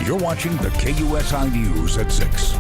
You're watching the KUSI News at 6.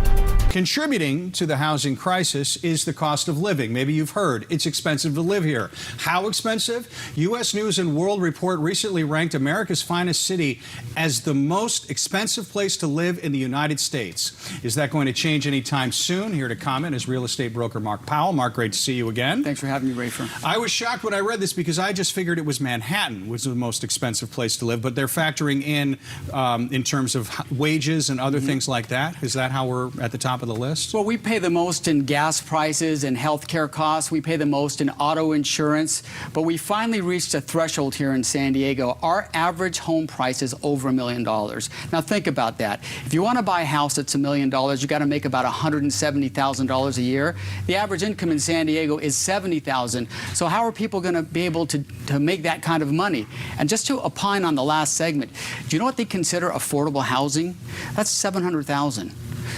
Contributing to the housing crisis is the cost of living. Maybe you've heard it's expensive to live here. How expensive? U.S. News and World Report recently ranked America's finest city as the most expensive place to live in the United States. Is that going to change anytime soon? Here to comment is real estate broker Mark Powell. Mark, great to see you again. Thanks for having me, Rafer. I was shocked when I read this because I just figured it was Manhattan was the most expensive place to live, but they're factoring in terms of wages and other things like that. Is that how we're at the top of the list? Well, we pay the most in gas prices and healthcare costs. We pay the most in auto insurance. But we finally reached a threshold here in San Diego. Our average home price is over $1 million. Now think about that. If you want to buy a house that's $1 million, you got to make about $170,000 a year. The average income in San Diego is $70,000. So how are people going to be able to make that kind of money? And just to opine on the last segment, do you know what they consider affordable housing? That's $700,000.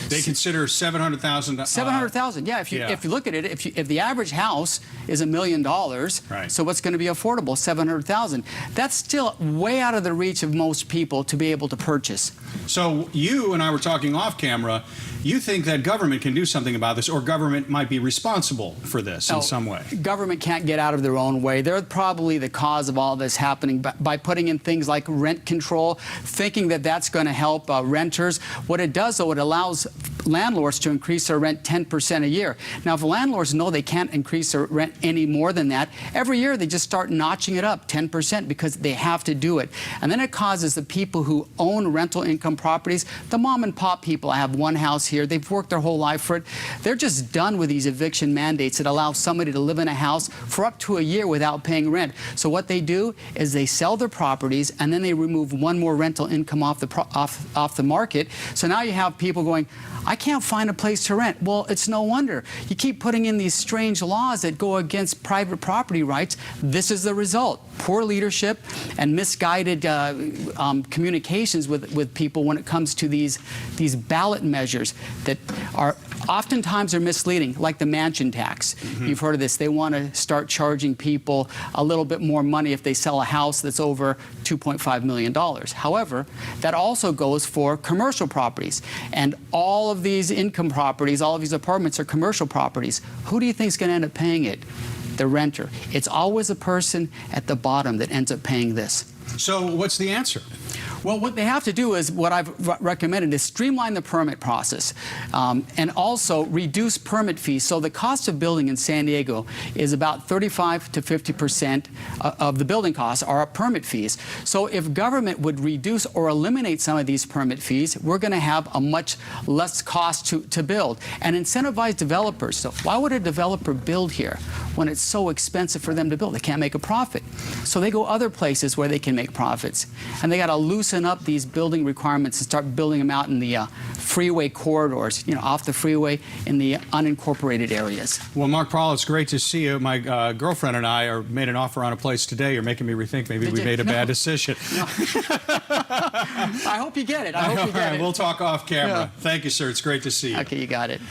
They consider $700,000. $700,000. Yeah. If you look at it, if the average house is $1 million, right. So what's going to be affordable? $700,000. That's still way out of the reach of most people to be able to purchase. So you and I were talking off camera. You think that government can do something about this, or government might be responsible for this in some way? Government can't get out of their own way. They're probably the cause of all this happening by putting in things like rent control, thinking that that's going to help renters. What it does, though, it allows landlords to increase their rent 10% a year. Now, if landlords know they can't increase their rent any more than that, every year they just start notching it up 10% because they have to do it. And then it causes the people who own rental income properties, the mom and pop people, I have one house here, they've worked their whole life for it, they're just done with these eviction mandates that allow somebody to live in a house for up to a year without paying rent. So what they do is they sell their properties and then they remove one more rental income off the market. So now you have people going, I can't find a place to rent. Well, it's no wonder. You keep putting in these strange laws that go against private property rights. This is the result. Poor leadership and misguided communications with people when it comes to these ballot measures that are oftentimes are misleading, like the mansion tax. You've heard of this. They want to start charging people a little bit more money if they sell a house that's over $2.5 million. However, that also goes for commercial properties. And all of these income properties, all of these apartments are commercial properties. Who do you think is going to end up paying it? The renter. It's always the person at the bottom that ends up paying this. So what's the answer? Well, what they have to do is, what I've recommended is streamline the permit process and also reduce permit fees. So the cost of building in San Diego is about 35 to 50% of the building costs are permit fees. So if government would reduce or eliminate some of these permit fees, we're going to have a much less cost to build and incentivize developers. So why would a developer build here when it's so expensive for them to build? They can't make a profit. So they go other places where they can make profits. And they got to loosen up these building requirements and start building them out in the freeway corridors, off the freeway in the unincorporated areas. Well, Mark Powell, it's great to see you. My girlfriend and I made an offer on a place today. You're making me rethink maybe we made a bad decision. No. I hope you get it. I hope you get it. We'll talk off camera. Yeah. Thank you, sir. It's great to see you. Okay, you got it.